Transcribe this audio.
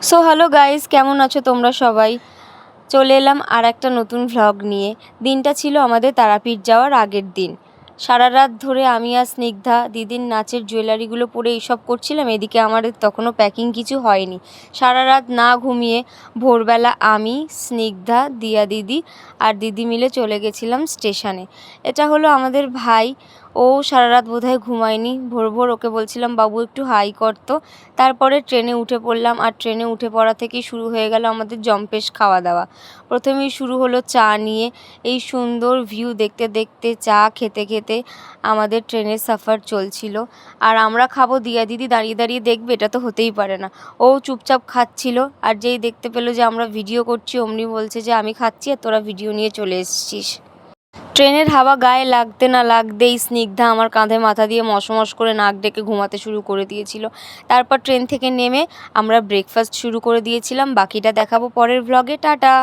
So hello guys, কেমন আছো তোমরা সবাই? চলে এলাম আর একটা নতুন ভ্লগ নিয়ে। দিনটা ছিল আমাদের তারাপীঠ যাওয়ার আগের দিন। সারা রাত ধরে আমি আর স্নিগ্ধা দিদির নাচের জুয়েলারিগুলো পরে এইসব করছিলাম। এদিকে আমাদের তখনও প্যাকিং কিছু হয়নি। সারা রাত না ঘুমিয়ে ভোরবেলা আমি, স্নিগ্ধা, দিয়া দিদি আর দিদি মিলে চলে গেছিলাম স্টেশনে। এটা হলো আমাদের ভাই। ও সারা রাত বোধহয় ঘুমায়নি। ভোর ভোর ওকে বলছিলাম, বাবু একটু হাই করতো। তারপরে ট্রেনে উঠে পড়লাম, আর ট্রেনে উঠে পড়া থেকেই শুরু হয়ে গেল আমাদের জম্পেশ খাওয়া দাওয়া। প্রথমেই শুরু হলো চা নিয়ে। এই সুন্দর ভিউ দেখতে দেখতে, চা খেতে খেতে আমাদের ট্রেনের সফর চলছিল। আর আমরা খাবো, দিয়া দিদি দাঁড়িয়ে দাঁড়িয়ে দেখবে, এটা তো হতেই পারে না। ও চুপচাপ খাচ্ছিল, আর যেই দেখতে পেলো যে আমরা ভিডিও করছি অমনি বলছে যে আমি খাচ্ছি আর তোরা ভিডিও নিয়ে চলে এসেছিস। ট্রেনের হাওয়া গায়ে লাগতে না লাগতেই স্নিগ্ধা আমার কাঁধে মাথা দিয়ে মশমশ করে নাক ডেকে ঘুমাতে শুরু করে দিয়েছিল। তারপর ট্রেন থেকে নেমে আমরা ব্রেকফাস্ট শুরু করে দিয়েছিলাম। বাকিটা দেখাবো পরের ভ্লগে। টাটা।